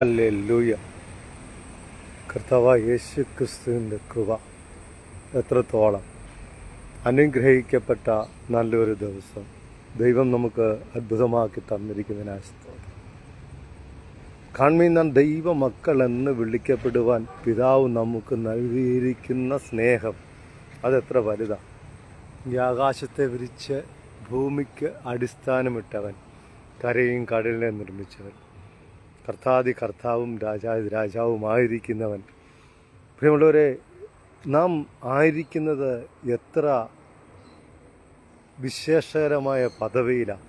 Hallelujah. കർത്താവായ യേശു ക്രിസ്തുവിൻ്റെ കൃപ എത്രത്തോളം അനുഗ്രഹിക്കപ്പെട്ട നല്ലൊരു ദിവസം ദൈവം നമുക്ക് അത്ഭുതമാക്കി തന്നിരിക്കുന്നതിനായി സ്തോത്രം. കാൺമീൻ നാം ദൈവമക്കൾ എന്ന് വിളിക്കപ്പെടുവാൻ പിതാവ് നമുക്ക് നൽകിയിരിക്കുന്ന സ്നേഹം അതെത്ര വലുതാണ്. ഈ ആകാശത്തെ വിരിച്ച് ഭൂമിക്ക് അടിസ്ഥാനമിട്ടവൻ, കരയും കടലിനെ നിർമ്മിച്ചവൻ, കർത്താദി കർത്താവും രാജാതി രാജാവുമായിരിക്കുന്നവൻ. പ്രിയമുള്ളവരെ, നാം ആയിരിക്കുന്നത് എത്ര വിശേഷകരമായ പദവിയിലാണ്.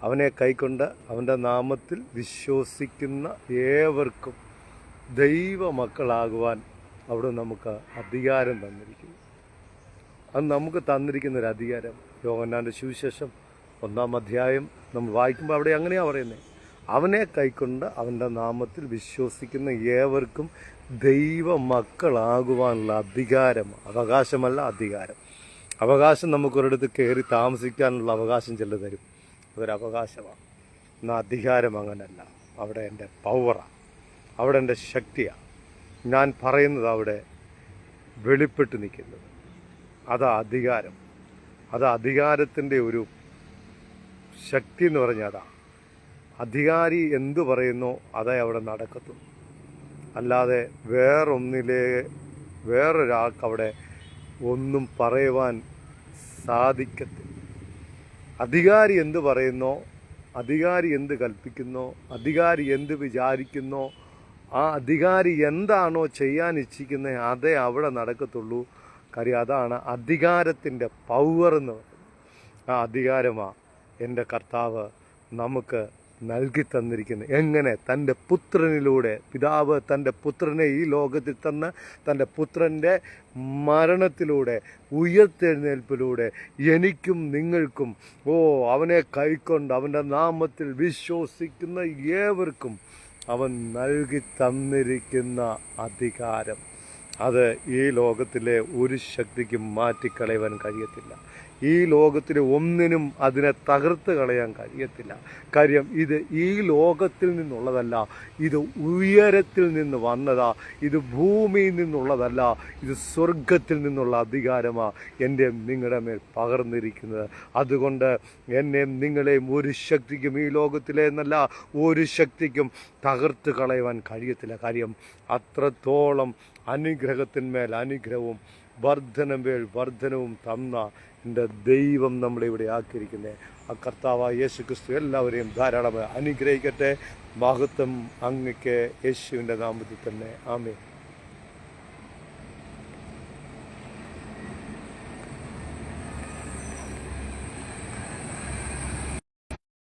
അവനെ കൈക്കൊണ്ട് അവൻ്റെ നാമത്തിൽ വിശ്വസിക്കുന്ന ഏവർക്കും ദൈവമക്കളാകുവാൻ അവിടെ നമുക്ക് അധികാരം തന്നിരിക്കുന്നു. അത് നമുക്ക് തന്നിരിക്കുന്നൊരു അധികാരം. യോഹന്നാൻ്റെ സുവിശേഷം 1-ാം അധ്യായം നമ്മൾ വായിക്കുമ്പോൾ അവിടെ അങ്ങനെയാണ് പറയുന്നത്. അവനെ കൈക്കൊണ്ട് അവൻ്റെ നാമത്തിൽ വിശ്വസിക്കുന്ന ഏവർക്കും ദൈവമക്കളാകുവാനുള്ള അധികാരം. അവകാശമല്ല, അധികാരം. അവകാശം നമുക്കൊരിടത്ത് കയറി താമസിക്കാനുള്ള അവകാശം ചെല്ലു തരും, അതൊരവകാശമാണ്. എന്നാൽ അധികാരം അങ്ങനല്ല. അവിടെ എൻ്റെ പവറാണ്, അവിടെ എൻ്റെ ശക്തിയാണ്. ഞാൻ പറയുന്നത് അവിടെ വെളിപ്പെട്ട് നിൽക്കുന്നത്. അതാ അധികാരം. അത് അധികാരത്തിൻ്റെ ഒരു ശക്തി എന്ന് പറഞ്ഞാൽ അതാണ്. അധികാരി എന്തു പറയുന്നോ അതേ അവിടെ നടക്കത്തുള്ളൂ. അല്ലാതെ വേറൊരാൾക്ക് അവിടെ ഒന്നും പറയുവാൻ സാധിക്കത്തില്ല. അധികാരി എന്ത് പറയുന്നോ, അധികാരി എന്ത് കൽപ്പിക്കുന്നോ, അധികാരി എന്ത് വിചാരിക്കുന്നോ, ആ അധികാരി എന്താണോ ചെയ്യാൻ ഇച്ഛിക്കുന്നത് അതേ അവിടെ നടക്കത്തുള്ളൂ. കാര്യം അതാണ് അധികാരത്തിൻ്റെ പവർ എന്ന് പറയുന്നത്. ആ അധികാരമാണ് എൻ്റെ കർത്താവ് നമുക്ക് നൽകി തന്നിരിക്കുന്നത്. എങ്ങനെ? തൻ്റെ പുത്രനിലൂടെ. പിതാവ് തൻ്റെ പുത്രനെ ഈ ലോകത്തിൽ തന്ന് തൻ്റെ പുത്രൻ്റെ മരണത്തിലൂടെ ഉയർത്തെഴുന്നേൽപ്പിലൂടെ എനിക്കും നിങ്ങൾക്കും അവനെ കൈക്കൊണ്ട് അവൻ്റെ നാമത്തിൽ വിശ്വസിക്കുന്ന ഏവർക്കും അവൻ നൽകി തന്നിരിക്കുന്ന അധികാരം. അത് ഈ ലോകത്തിലെ ഒരു ശക്തിക്കും മാറ്റിക്കളയുവാൻ കഴിയത്തില്ല. ഈ ലോകത്തിലെ ഒന്നിനും അതിനെ തകർത്ത് കളയാൻ കഴിയത്തില്ല. കാര്യം ഇത് ഈ ലോകത്തിൽ നിന്നുള്ളതല്ല, ഇത് ഉയരത്തിൽ നിന്ന് വന്നതാ. ഇത് ഭൂമിയിൽ നിന്നുള്ളതല്ല, ഇത് സ്വർഗത്തിൽ നിന്നുള്ള അധികാരമാണ് എൻ്റെ നിങ്ങളുടെ മേൽ പകർന്നിരിക്കുന്നത്. അതുകൊണ്ട് എന്നെയും നിങ്ങളെയും ഒരു ശക്തിക്കും, ഈ ലോകത്തിലെ എന്നല്ല ഒരു ശക്തിക്കും തകർത്ത് കളയുവാൻ കഴിയത്തില്ല. കാര്യം അത്രത്തോളം അനുഗ്രഹത്തിന്മേൽ അനുഗ്രഹവും വർധനമേൽ വർധനവും തന്ന എൻ്റെ ദൈവം നമ്മളെ ഇവിടെ ആക്കിയിരിക്കുന്നത്. ആ കർത്താവായ യേശു ക്രിസ്തു എല്ലാവരെയും ധാരാളമായി അനുഗ്രഹിക്കട്ടെ. മഹത്വം അങ്ങയ്ക്ക് യേശുവിൻ്റെ നാമത്തിൽ തന്നെ. ആമേൻ.